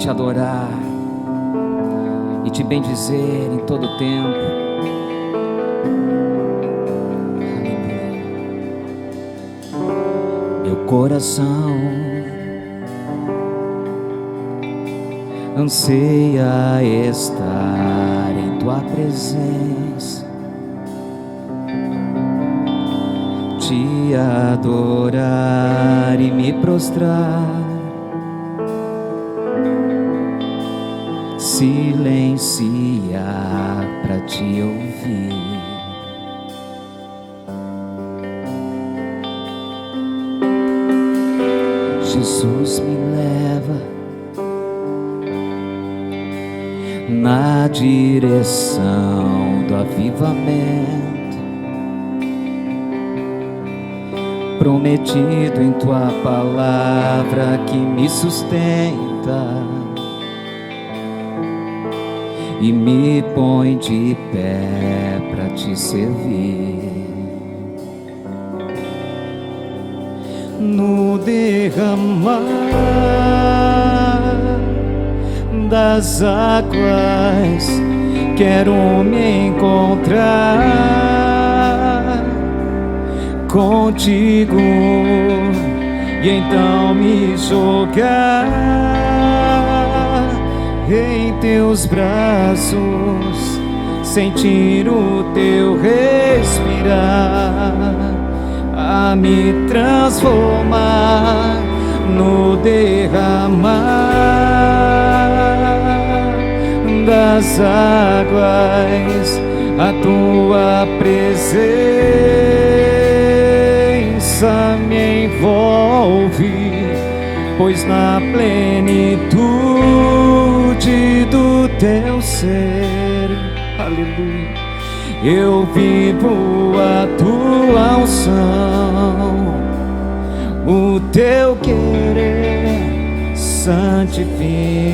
te adorar e te bendizer em todo o tempo. Aleluia. Meu coração anseia estar em tua presença, te adorar e me prostrar, silenciar para te ouvir. Jesus me leva na direção do avivamento, prometido em tua palavra que me sustenta e me põe de pé para te servir. No derramar das águas quero me encontrar contigo e então me jogar em teus braços, sentir o teu respirar, a me transformar no derramar das águas. A tua presença me envolve, pois na plenitude do teu ser, aleluia, eu vivo a tua unção, o teu querer santifica-me,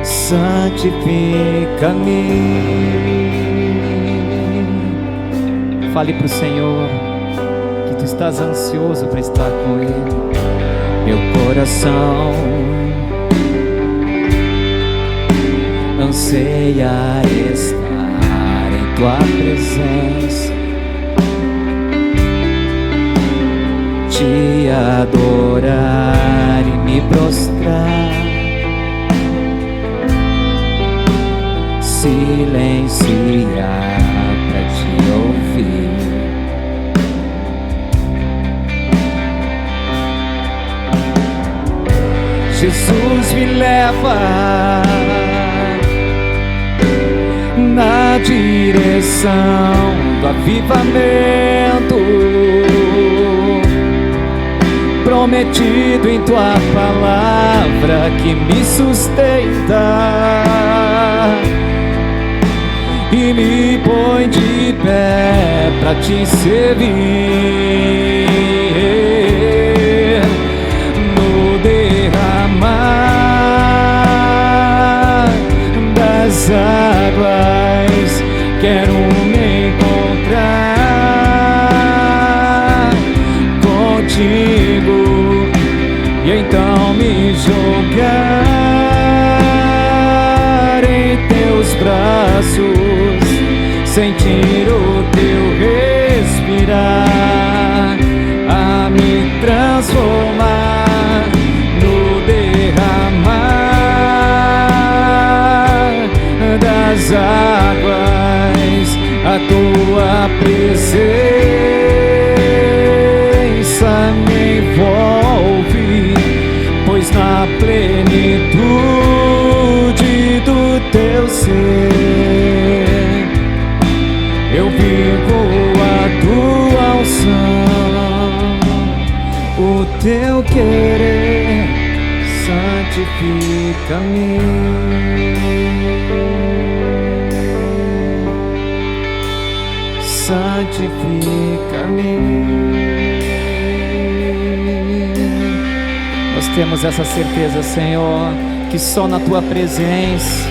santifica-me. Fale para o Senhor que tu estás ansioso para estar com Ele. Meu coração anseia estar em tua presença, te adorar e me prostrar, silenciar para te ouvir. Jesus me leva na direção do avivamento, prometido em tua palavra que me sustenta e me põe de pé para te servir. No derramar das águas quero me encontrar contigo e então me jogar em teus braços, sentir o teu respirar, a me transformar no derramar das águas. A tua presença me envolve, pois na plenitude do teu ser eu vivo a tua unção, o teu querer santifica-me, santifica-me. Nós temos essa certeza, Senhor, que só na tua presença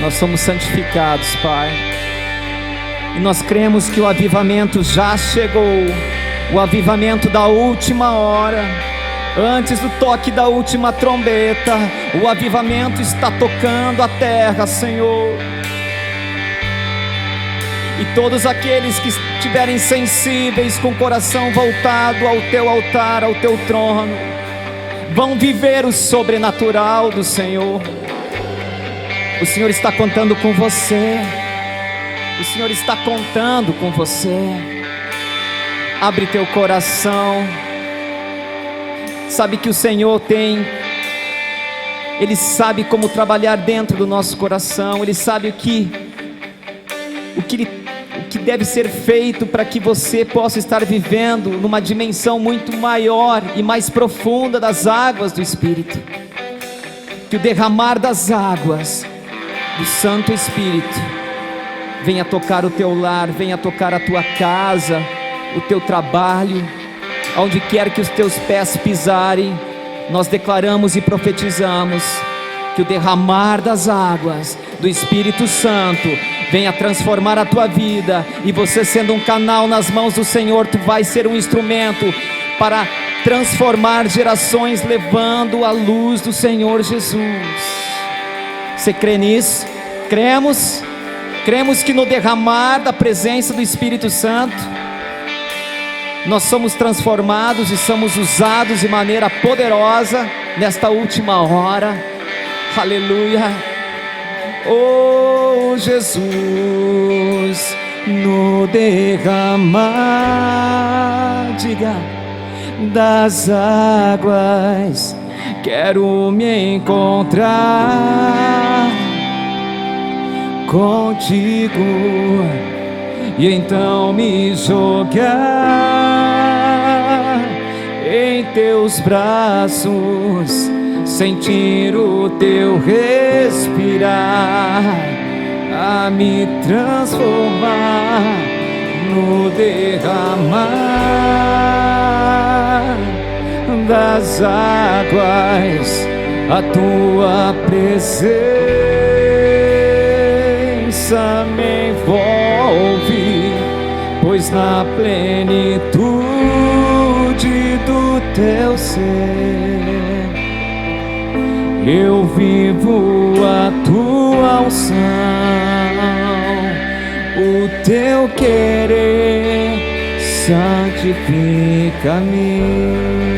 nós somos santificados, Pai. E nós cremos que o avivamento já chegou, o avivamento da última hora, antes do toque da última trombeta. O avivamento está tocando a terra, Senhor. E todos aqueles que estiverem sensíveis, com o coração voltado ao teu altar, ao teu trono, vão viver o sobrenatural do Senhor. O Senhor está contando com você. O Senhor está contando com você. Abre teu coração. Sabe que o Senhor Ele sabe como trabalhar dentro do nosso coração. Ele sabe o que deve ser feito para que você possa estar vivendo numa dimensão muito maior e mais profunda das águas do Espírito. Que o derramar das águas do Santo Espírito venha tocar o teu lar, venha tocar a tua casa, o teu trabalho, aonde quer que os teus pés pisarem. Nós declaramos e profetizamos que o derramar das águas do Espírito Santo venha transformar a tua vida, e você, sendo um canal nas mãos do Senhor, tu vai ser um instrumento para transformar gerações, levando a luz do Senhor Jesus. Você crê nisso? Cremos que no derramar da presença do Espírito Santo, nós somos transformados e somos usados de maneira poderosa nesta última hora. Aleluia. Oh Jesus, no derramar, diga, das águas, quero me encontrar contigo, e então me jogar em teus braços, sentir o teu respirar, a me transformar no derramar das águas. A tua presença me envolve, pois na plenitude do teu ser eu vivo a tua unção, o teu querer santifica-me.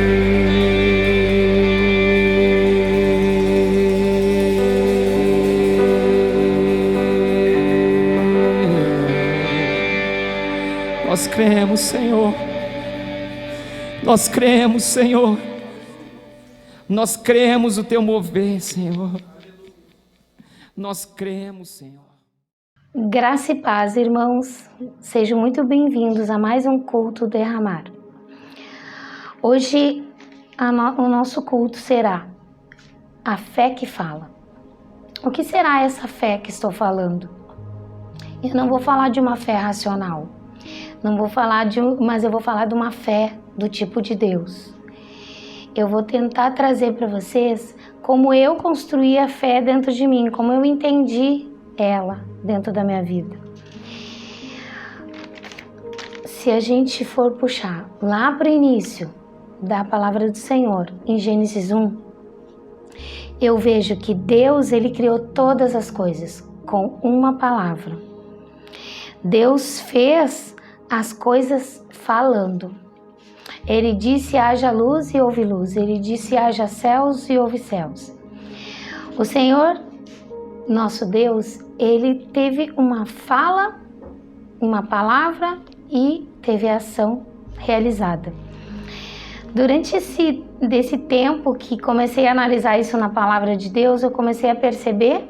Nós cremos, Senhor. Nós cremos, Senhor. Nós cremos o teu mover, Senhor. Nós cremos, Senhor. Graça e paz, irmãos. Sejam muito bem-vindos a mais um culto derramar. Hoje o nosso culto será a fé que fala. O que será essa fé que estou falando? Eu não vou falar de uma fé racional. Mas eu vou falar de uma fé do tipo de Deus. Eu vou tentar trazer para vocês como eu construí a fé dentro de mim, como eu entendi ela dentro da minha vida. Se a gente for puxar lá para o início da palavra do Senhor, em Gênesis 1, eu vejo que Deus, Ele criou todas as coisas com uma palavra. Deus fez as coisas falando. Ele disse: haja luz e houve luz. Ele disse: haja céus e houve céus. O Senhor, nosso Deus, Ele teve uma fala, uma palavra e teve a ação realizada. Durante desse tempo que comecei a analisar isso na palavra de Deus, eu comecei a perceber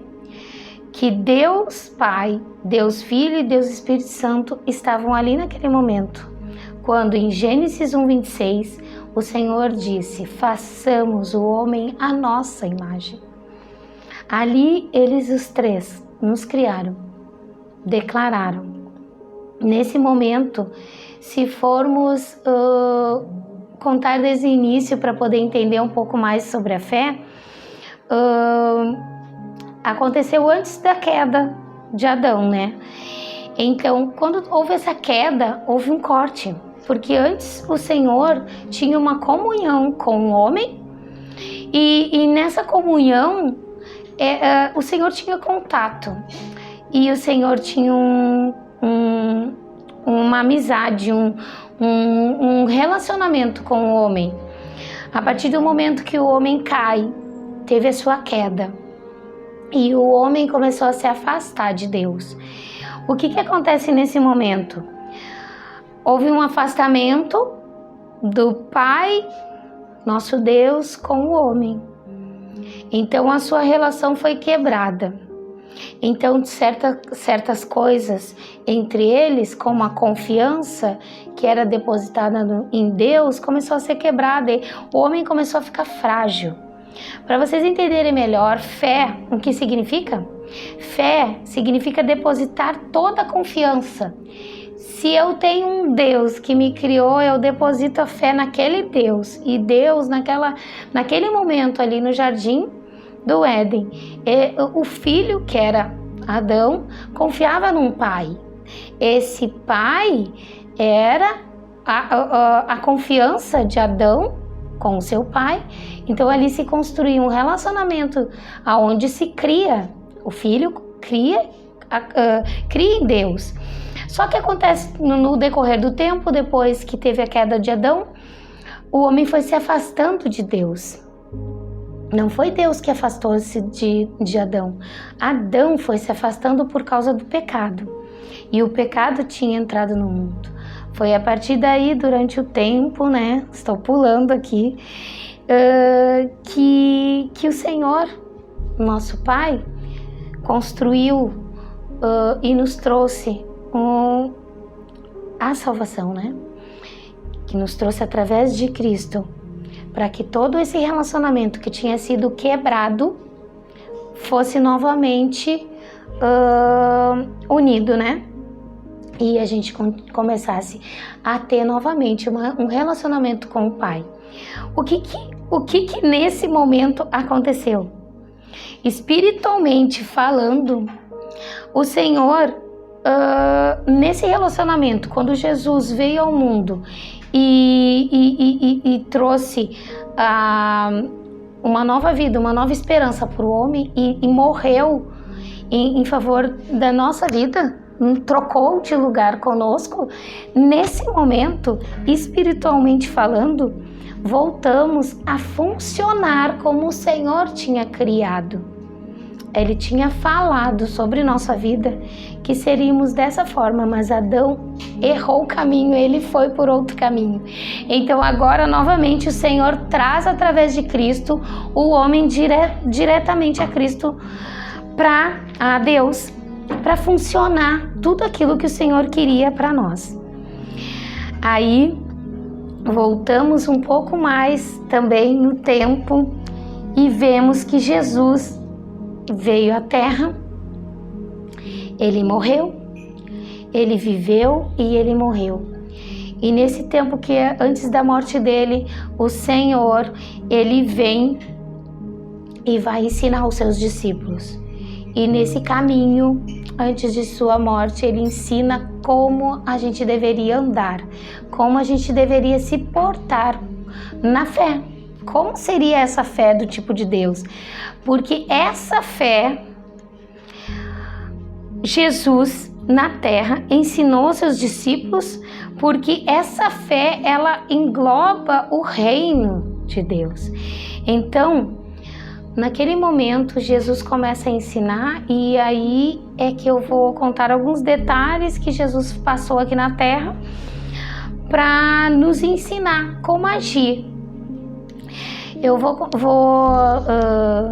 que Deus Pai, Deus Filho e Deus Espírito Santo estavam ali naquele momento, quando em Gênesis 1:26 o Senhor disse: façamos o homem à nossa imagem. Ali eles os três nos criaram, declararam. Nesse momento, se formos contar desde o início para poder entender um pouco mais sobre a fé, aconteceu antes da queda de Adão, né? Então, quando houve essa queda, houve um corte, porque antes o Senhor tinha uma comunhão com o homem e nessa comunhão o Senhor tinha contato e o Senhor tinha uma amizade, um relacionamento com o homem. A partir do momento que o homem cai, teve a sua queda e o homem começou a se afastar de Deus. O que acontece nesse momento? Houve um afastamento do Pai, nosso Deus, com o homem. Então a sua relação foi quebrada. Então certas coisas entre eles, como a confiança que era depositada em Deus, começou a ser quebrada e o homem começou a ficar frágil. Para vocês entenderem melhor, fé, o que significa? Fé significa depositar toda a confiança. Se eu tenho um Deus que me criou, eu deposito a fé naquele Deus. E Deus, naquele momento ali no jardim do Éden, o filho, que era Adão, confiava num pai. Esse pai era a confiança de Adão com o seu pai. Então ali se construía um relacionamento onde se cria, o filho cria em Deus. Só que acontece no decorrer do tempo, depois que teve a queda de Adão, o homem foi se afastando de Deus. Não foi Deus que afastou-se de Adão. Adão foi se afastando por causa do pecado. E o pecado tinha entrado no mundo. Foi a partir daí, durante o tempo, né? Estou pulando aqui, que o Senhor, nosso Pai, construiu e nos trouxe a salvação, né? Que nos trouxe através de Cristo, para que todo esse relacionamento que tinha sido quebrado fosse novamente unido, né? E a gente começasse a ter novamente um relacionamento com o Pai. O que nesse momento aconteceu? Espiritualmente falando, o Senhor, nesse relacionamento, quando Jesus veio ao mundo e trouxe uma nova vida, uma nova esperança para o homem e morreu em favor da nossa vida, trocou de lugar conosco, nesse momento, espiritualmente falando, voltamos a funcionar como o Senhor tinha criado. Ele tinha falado sobre nossa vida que seríamos dessa forma, mas Adão errou o caminho, ele foi por outro caminho. Então agora novamente o Senhor traz através de Cristo o homem diretamente a Cristo, a Deus, para funcionar tudo aquilo que o Senhor queria para nós. Aí voltamos um pouco mais também no tempo e vemos que Jesus veio à Terra, ele morreu, ele viveu e ele morreu. E nesse tempo que antes da morte dele, o Senhor, ele vem e vai ensinar os seus discípulos. E nesse caminho, antes de sua morte, ele ensina como a gente deveria andar, como a gente deveria se portar na fé. Como seria essa fé do tipo de Deus? Porque essa fé, Jesus na terra ensinou aos seus discípulos, porque essa fé, ela engloba o reino de Deus. Então, naquele momento, Jesus começa a ensinar, e aí é que eu vou contar alguns detalhes que Jesus passou aqui na terra para nos ensinar como agir. Eu vou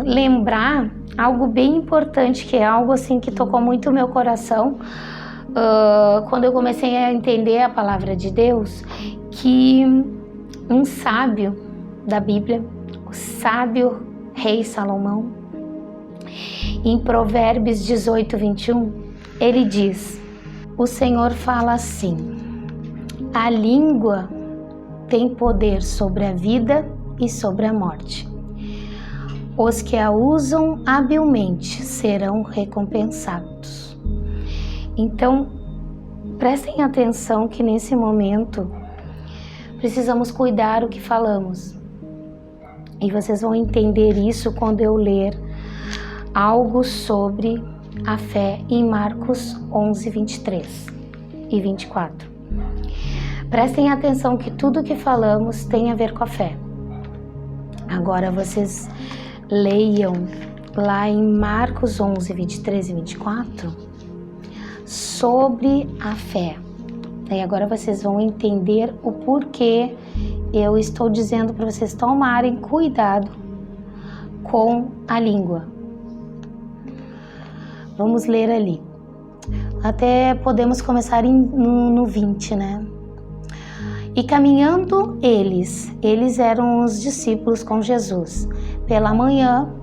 lembrar algo bem importante, que é algo assim que tocou muito o meu coração quando eu comecei a entender a palavra de Deus, que um sábio da Bíblia, o sábio rei Salomão, em Provérbios 18, 21, ele diz: o Senhor fala assim: a língua tem poder sobre a vida e sobre a morte. Os que a usam habilmente serão recompensados. Então, prestem atenção que nesse momento precisamos cuidar o que falamos. E vocês vão entender isso quando eu ler algo sobre a fé em Marcos 11, 23 e 24. Prestem atenção que tudo que falamos tem a ver com a fé. Agora vocês leiam lá em Marcos 11, 23 e 24 sobre a fé. E agora vocês vão entender o porquê eu estou dizendo para vocês tomarem cuidado com a língua. Vamos ler ali. Até podemos começar no 20, né? E caminhando eles eram os discípulos com Jesus. Pela manhã,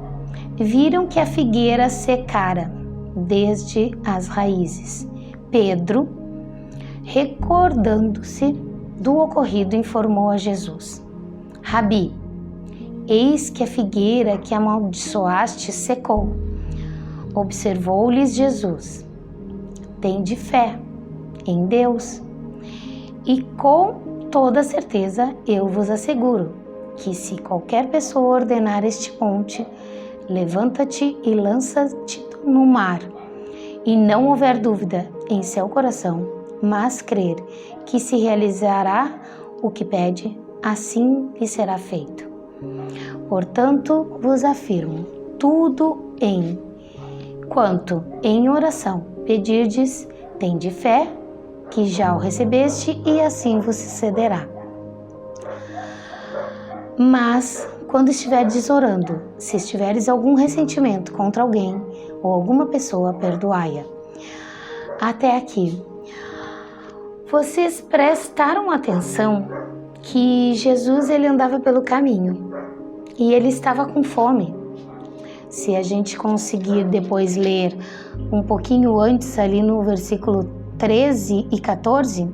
viram que a figueira secara desde as raízes. Pedro, recordando-se do ocorrido, informou a Jesus: Rabi, eis que a figueira que amaldiçoaste secou. Observou-lhes Jesus: tende fé em Deus. E com toda certeza eu vos asseguro que se qualquer pessoa ordenar este monte, levanta-te e lança-te no mar, e não houver dúvida em seu coração, mas crer que se realizará o que pede, assim lhe será feito. Portanto, vos afirmo, tudo quanto em oração pedirdes, tende fé, que já o recebeste, e assim vos sucederá. Mas, quando estiveres orando, se estiveres algum ressentimento contra alguém ou alguma pessoa, perdoai-a. Até aqui. Vocês prestaram atenção que Jesus ele andava pelo caminho e ele estava com fome. Se a gente conseguir depois ler um pouquinho antes ali no versículo 13 e 14,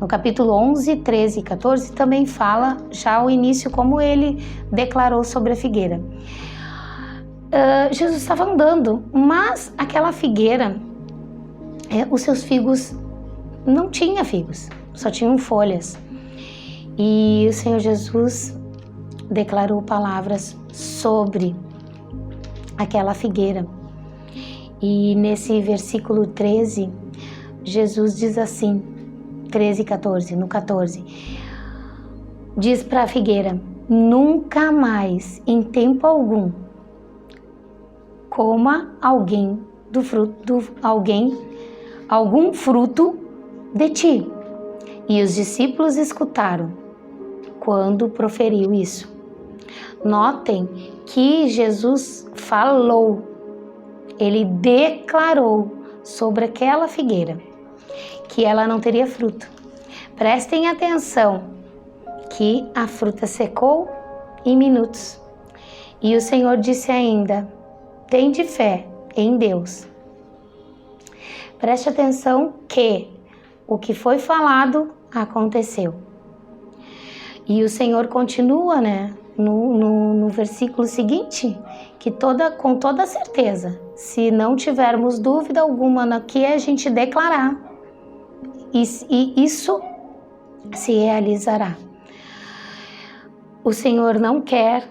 no capítulo 11, 13 e 14, também fala já o início como ele declarou sobre a figueira. Jesus estava andando, mas aquela figueira, os seus figos não tinha figos, só tinham folhas. E o Senhor Jesus declarou palavras sobre aquela figueira. E nesse versículo 13, Jesus diz assim, 13 e 14, no 14, diz para a figueira: nunca mais, em tempo algum, coma algum fruto de ti. E os discípulos escutaram quando proferiu isso. Notem que Jesus falou, ele declarou sobre aquela figueira que ela não teria fruto. Prestem atenção que a fruta secou em minutos. E o Senhor disse ainda: tende fé em Deus. Preste atenção que o que foi falado aconteceu. E o Senhor continua, né, no versículo seguinte, que com toda certeza, se não tivermos dúvida alguma no que a gente declarar, e isso se realizará. O Senhor não quer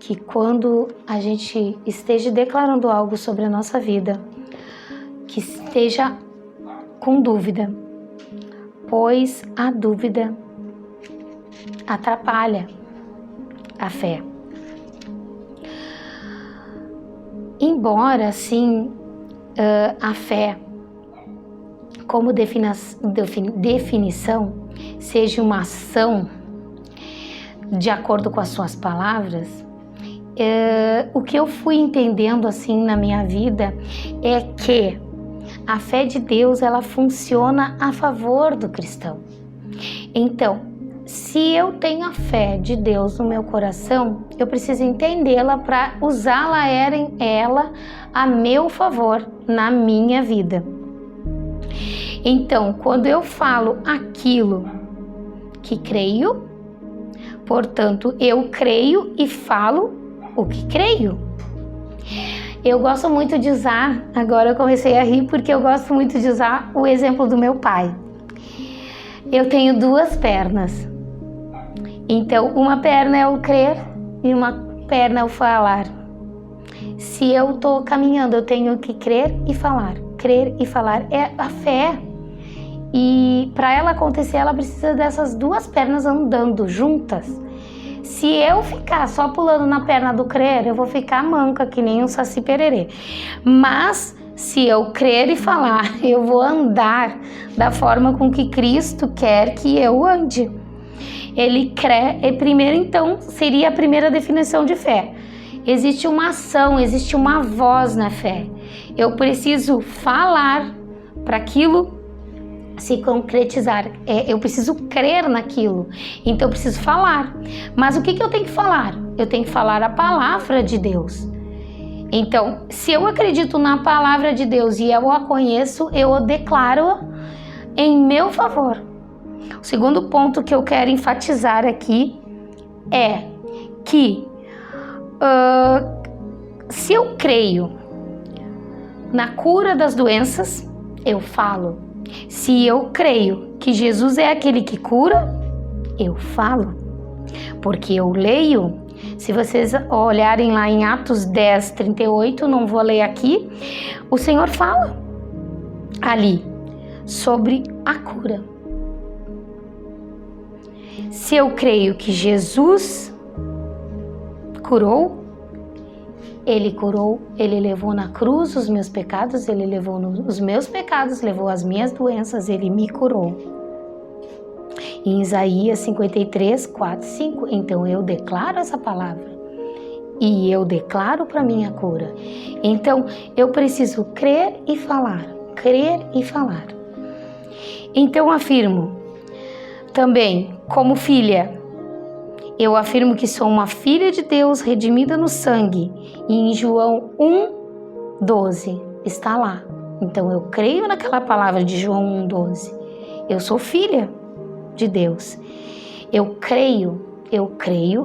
que quando a gente esteja declarando algo sobre a nossa vida, que esteja com dúvida, pois a dúvida atrapalha a fé. Embora, assim, a fé, como definição, seja uma ação de acordo com as suas palavras, o que eu fui entendendo, assim, na minha vida é que a fé de Deus, ela funciona a favor do cristão. Então, se eu tenho a fé de Deus no meu coração, eu preciso entendê-la para usá-la ela a meu favor na minha vida. Então, quando eu falo aquilo que creio, portanto, eu creio e falo o que creio. Eu gosto muito de usar, agora eu comecei a rir porque eu gosto muito de usar o exemplo do meu pai. Eu tenho 2 pernas. Então, uma perna é o crer e uma perna é o falar. Se eu estou caminhando, eu tenho que crer e falar. Crer e falar é a fé. E para ela acontecer, ela precisa dessas 2 pernas andando juntas. Se eu ficar só pulando na perna do crer, eu vou ficar manca, que nem um saci pererê. Mas se eu crer e falar, eu vou andar da forma com que Cristo quer que eu ande. Ele crê, e primeiro então seria a primeira definição de fé. Existe uma ação, existe uma voz na fé. Eu preciso falar para aquilo se concretizar. Eu preciso crer naquilo, então eu preciso falar. Mas o que eu tenho que falar? Eu tenho que falar a palavra de Deus. Então, se eu acredito na palavra de Deus e eu a conheço, eu a declaro em meu favor. O segundo ponto que eu quero enfatizar aqui é que se eu creio na cura das doenças, eu falo. Se eu creio que Jesus é aquele que cura, eu falo. Porque eu leio. Se vocês olharem lá em Atos 10, 38, não vou ler aqui, o Senhor fala ali sobre a cura. Se eu creio que Jesus curou, Ele curou, Ele levou na cruz os meus pecados, Ele levou os meus pecados, levou as minhas doenças, Ele me curou. Em Isaías 53, 4, 5, então eu declaro essa palavra e eu declaro para minha cura. Então eu preciso crer e falar, crer e falar. Então afirmo também, como filha, eu afirmo que sou uma filha de Deus redimida no sangue. E em João 1:12 está lá. Então eu creio naquela palavra de João 1:12. Eu sou filha de Deus. Eu creio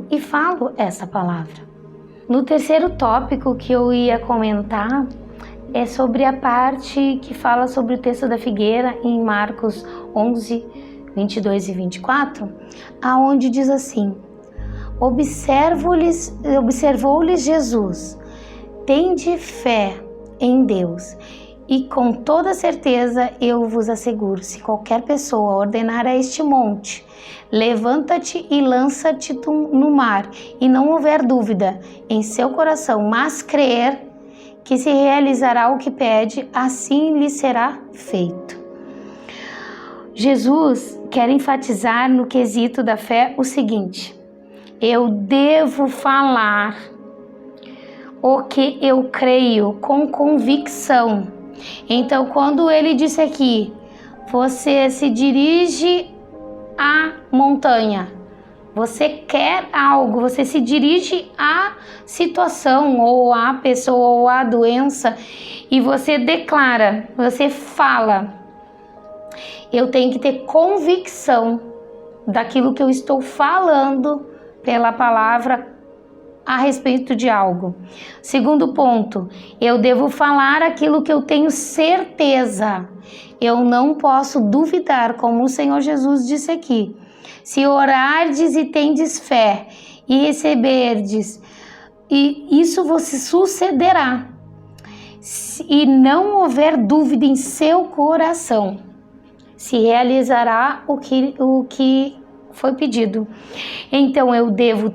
e falo essa palavra. No terceiro tópico que eu ia comentar é sobre a parte que fala sobre o texto da figueira em Marcos 11, 22 e 24, aonde diz assim: Observou-lhes Jesus, tende fé em Deus, e com toda certeza eu vos asseguro, se qualquer pessoa ordenar a este monte, levanta-te e lança-te no mar, e não houver dúvida em seu coração, mas crer que se realizará o que pede, assim lhe será feito. Jesus quer enfatizar no quesito da fé o seguinte: eu devo falar o que eu creio com convicção. Então, quando ele disse aqui, você se dirige à montanha, você quer algo, você se dirige à situação, ou à pessoa, ou à doença, e você declara, você fala. Eu tenho que ter convicção daquilo que eu estou falando pela palavra a respeito de algo. Segundo ponto, eu devo falar aquilo que eu tenho certeza. Eu não posso duvidar, como o Senhor Jesus disse aqui. Se orardes e tendes fé e receberdes, e isso vos sucederá. E não houver dúvida em seu coração, se realizará o que foi pedido. Então eu devo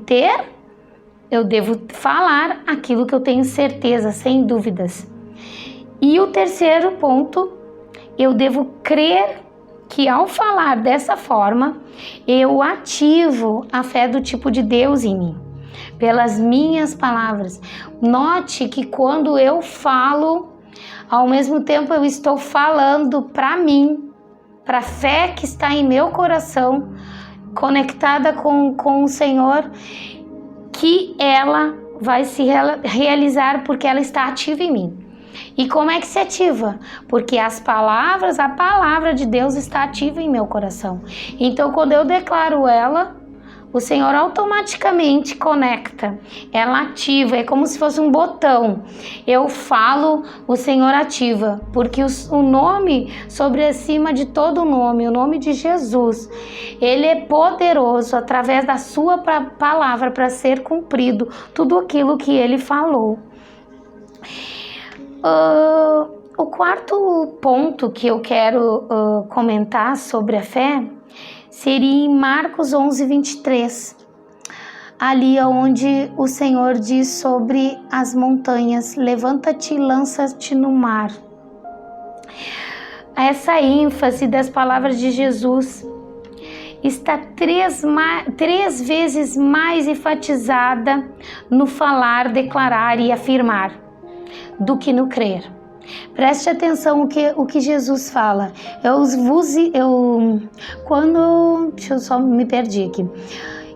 falar aquilo que eu tenho certeza, sem dúvidas. E o terceiro ponto, eu devo crer que ao falar dessa forma, eu ativo a fé do tipo de Deus em mim, pelas minhas palavras. Note que quando eu falo, ao mesmo tempo eu estou falando para mim, para a fé que está em meu coração, conectada com o Senhor, que ela vai se realizar porque ela está ativa em mim. E como é que se ativa? Porque a palavra de Deus está ativa em meu coração. Então, quando eu declaro ela, o Senhor automaticamente conecta, ela ativa, é como se fosse um botão. Eu falo, o Senhor ativa, porque o nome sobre acima de todo nome, o nome de Jesus, ele é poderoso através da sua palavra para ser cumprido tudo aquilo que ele falou. O quarto ponto que eu quero comentar sobre a fé seria em Marcos 11, 23, ali onde o Senhor diz sobre as montanhas: levanta-te e lança-te no mar. Essa ênfase das palavras de Jesus está três vezes mais enfatizada no falar, declarar e afirmar do que no crer. Preste atenção o que Jesus fala. Deixa eu só me perdi aqui.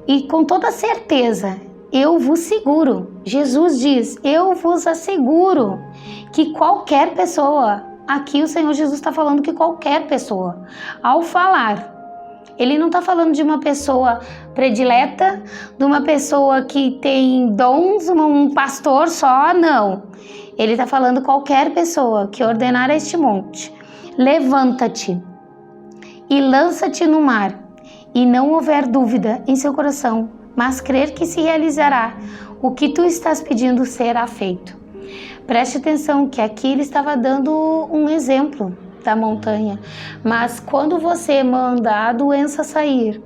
E com toda certeza, eu vos seguro. Jesus diz: eu vos asseguro que qualquer pessoa, aqui o Senhor Jesus está falando que qualquer pessoa, ao falar, ele não está falando de uma pessoa predileta, de uma pessoa que tem dons, um pastor só, não. Ele está falando qualquer pessoa que ordenar a este monte: levanta-te e lança-te no mar, e não houver dúvida em seu coração, mas crer que se realizará o que tu estás pedindo, será feito. Preste atenção que aqui ele estava dando um exemplo da montanha, mas quando você manda a doença sair,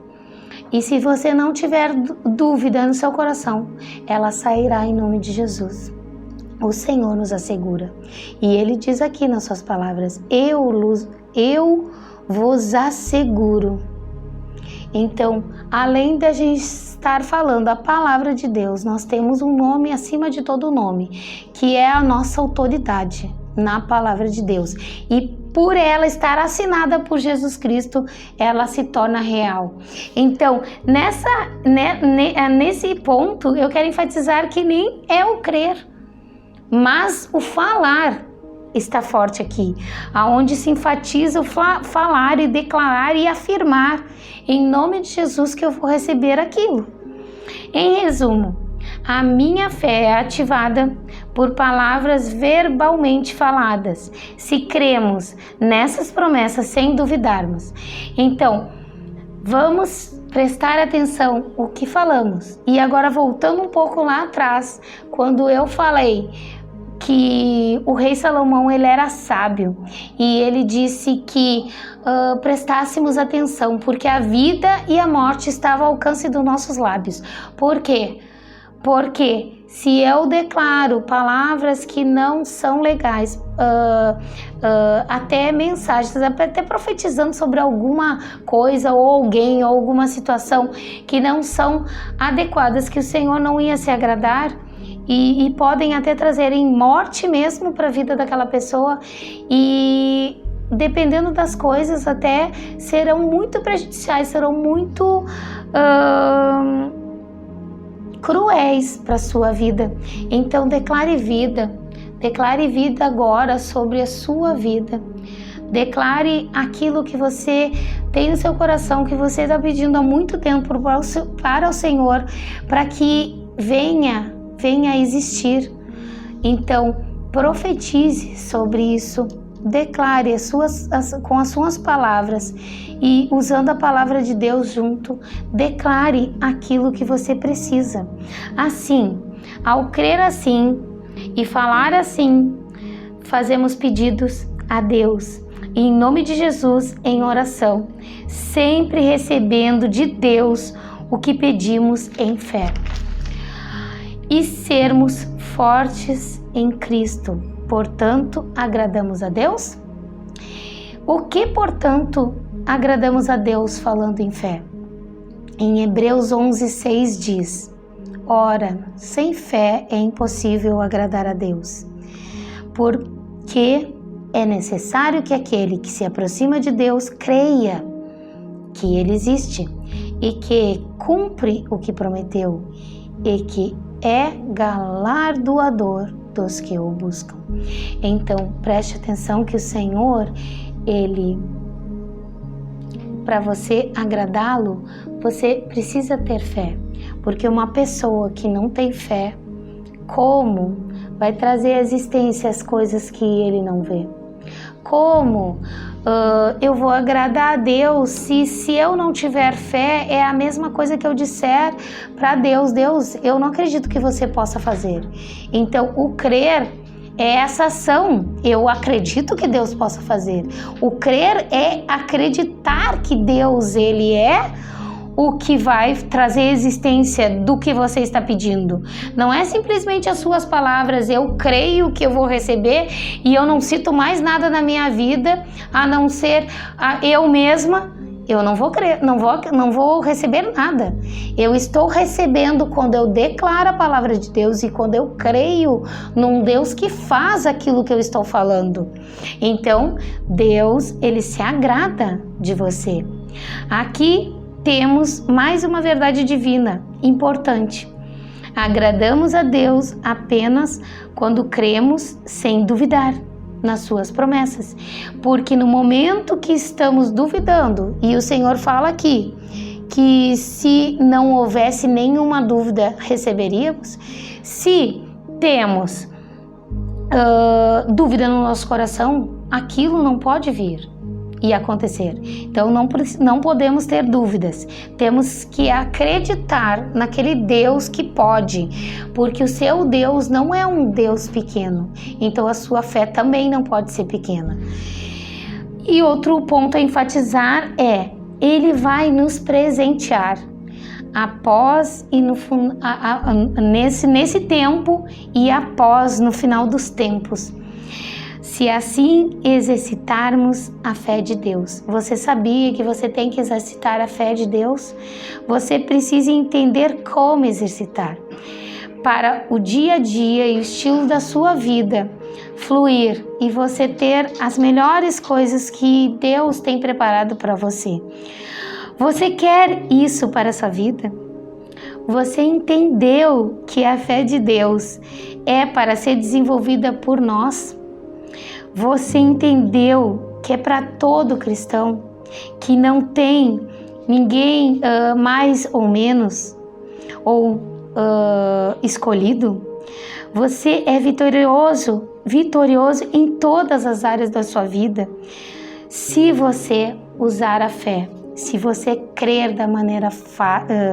e se você não tiver dúvida no seu coração, ela sairá em nome de Jesus. O Senhor nos assegura. E ele diz aqui nas suas palavras: eu vos asseguro. Então, além da gente estar falando a palavra de Deus, nós temos um nome acima de todo nome, que é a nossa autoridade na palavra de Deus. E por ela estar assinada por Jesus Cristo, ela se torna real. Então, nesse ponto, eu quero enfatizar que nem é o crer, mas o falar está forte aqui, aonde se enfatiza o falar e declarar e afirmar em nome de Jesus que eu vou receber aquilo. Em resumo, a minha fé é ativada por palavras verbalmente faladas, se cremos nessas promessas sem duvidarmos. Então, vamos prestar atenção o que falamos. E agora, voltando um pouco lá atrás, quando eu falei que o rei Salomão, ele era sábio, e ele disse que prestássemos atenção, porque a vida e a morte estavam ao alcance dos nossos lábios. Por quê? Porque se eu declaro palavras que não são legais, até mensagens, até profetizando sobre alguma coisa ou alguém ou alguma situação que não são adequadas, que o Senhor não ia se agradar, e podem até trazerem morte mesmo para a vida daquela pessoa, e dependendo das coisas até serão muito prejudiciais, serão muito cruéis para a sua vida. Então declare vida agora sobre a sua vida. Declare aquilo que você tem no seu coração, que você está pedindo há muito tempo para o Senhor, para que venha a existir. Então, profetize sobre isso, declare com as suas palavras, e usando a palavra de Deus junto, declare aquilo que você precisa. Assim, ao crer assim e falar assim, fazemos pedidos a Deus, em nome de Jesus, em oração, sempre recebendo de Deus o que pedimos em fé. E sermos fortes em Cristo. Portanto, agradamos a Deus? O que, portanto, agradamos a Deus falando em fé? Em Hebreus 11:6 diz: ora, sem fé é impossível agradar a Deus, porque é necessário que aquele que se aproxima de Deus creia que Ele existe e que cumpre o que prometeu e que é galardoador dos que o buscam. Então, preste atenção que o Senhor, Ele para você agradá-lo, você precisa ter fé. Porque uma pessoa que não tem fé, como vai trazer à existência as coisas que ele não vê? Como eu vou agradar a Deus se eu não tiver fé? É a mesma coisa que eu disser para Deus: Deus, eu não acredito que você possa fazer. Então, o crer é essa ação. Eu acredito que Deus possa fazer. O crer é acreditar que Deus, ele é o que vai trazer existência do que você está pedindo. Não é simplesmente as suas palavras: eu creio que eu vou receber e eu não cito mais nada na minha vida a não ser eu mesma. Eu não vou crer, não vou receber nada. Eu estou recebendo quando eu declaro a palavra de Deus e quando eu creio num Deus que faz aquilo que eu estou falando. Então, Deus, ele se agrada de você. Aqui temos mais uma verdade divina importante. Agradamos a Deus apenas quando cremos sem duvidar nas suas promessas, porque no momento que estamos duvidando, e o Senhor fala aqui que se não houvesse nenhuma dúvida receberíamos, se temos dúvida no nosso coração, aquilo não pode vir e acontecer. Então não podemos ter dúvidas, temos que acreditar naquele Deus que pode, porque o seu Deus não é um Deus pequeno, então a sua fé também não pode ser pequena. E outro ponto a enfatizar é: ele vai nos presentear após e nesse tempo e após, no final dos tempos, se assim exercitarmos a fé de Deus. Você sabia que você tem que exercitar a fé de Deus? Você precisa entender como exercitar, para o dia a dia e o estilo da sua vida fluir e você ter as melhores coisas que Deus tem preparado para você. Você quer isso para a sua vida? Você entendeu que a fé de Deus é para ser desenvolvida por nós? Você entendeu que é para todo cristão, que não tem ninguém mais ou menos, ou escolhido? Você é vitorioso em todas as áreas da sua vida, se você usar a fé, se você crer da maneira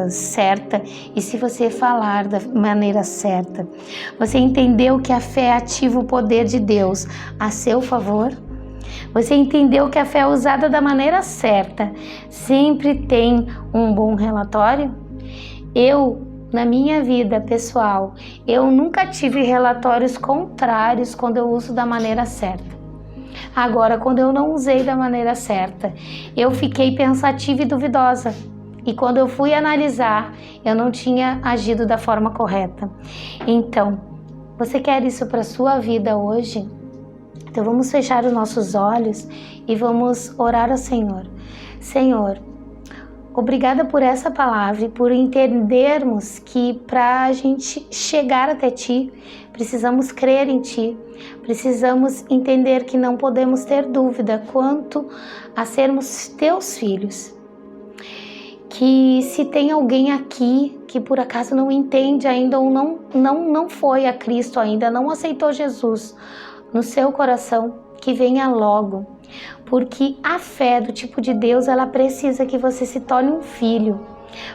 certa e se você falar da maneira certa. Você entendeu que a fé ativa o poder de Deus a seu favor? Você entendeu que a fé usada da maneira certa sempre tem um bom relatório? Na minha vida pessoal, eu nunca tive relatórios contrários quando eu uso da maneira certa. Agora, quando eu não usei da maneira certa, eu fiquei pensativa e duvidosa. E quando eu fui analisar, eu não tinha agido da forma correta. Então, você quer isso para a sua vida hoje? Então vamos fechar os nossos olhos e vamos orar ao Senhor. Senhor, obrigada por essa palavra e por entendermos que para a gente chegar até Ti, precisamos crer em Ti, precisamos entender que não podemos ter dúvida quanto a sermos Teus filhos. Que se tem alguém aqui que por acaso não entende ainda ou não foi a Cristo ainda, não aceitou Jesus no seu coração, que venha logo. Porque a fé do tipo de Deus, ela precisa que você se torne um filho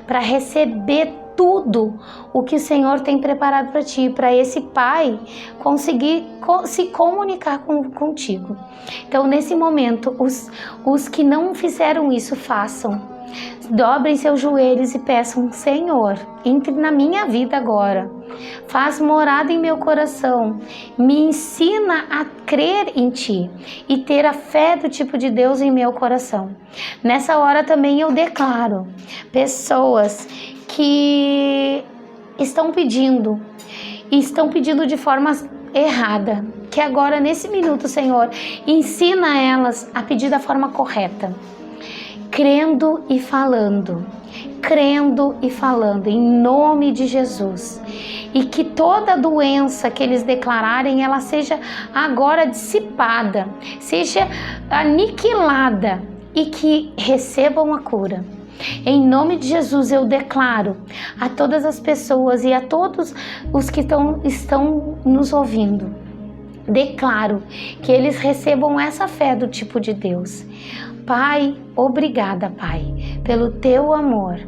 para receber tudo o que o Senhor tem preparado para ti, para esse Pai conseguir se comunicar contigo. Então, nesse momento, os que não fizeram isso, façam. Dobrem seus joelhos e peçam: Senhor, entre na minha vida agora, faz morada em meu coração, me ensina a crer em Ti e ter a fé do tipo de Deus em meu coração. Nessa hora também eu declaro pessoas que estão pedindo de forma errada, que agora nesse minuto, Senhor, ensina elas a pedir da forma correta, crendo e falando em nome de Jesus, e que toda doença que eles declararem, ela seja agora dissipada, seja aniquilada e que recebam a cura. Em nome de Jesus, eu declaro a todas as pessoas e a todos os que estão nos ouvindo, declaro que eles recebam essa fé do tipo de Deus. Pai, obrigada, Pai, pelo teu amor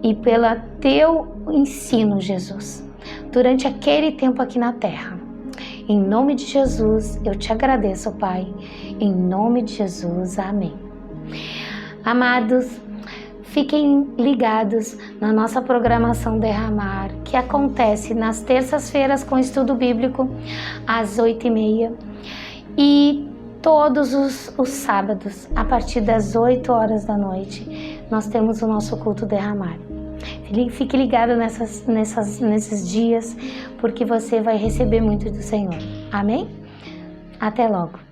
e pelo teu ensino, Jesus, durante aquele tempo aqui na terra. Em nome de Jesus, eu te agradeço, Pai. Em nome de Jesus, amém. Amados, fiquem ligados na nossa programação Derramar, que acontece nas terças-feiras com estudo bíblico, às 8h30, e todos os sábados, a partir das 8 horas da noite, nós temos o nosso culto Derramar. Fique ligado nesses dias, porque você vai receber muito do Senhor. Amém? Até logo.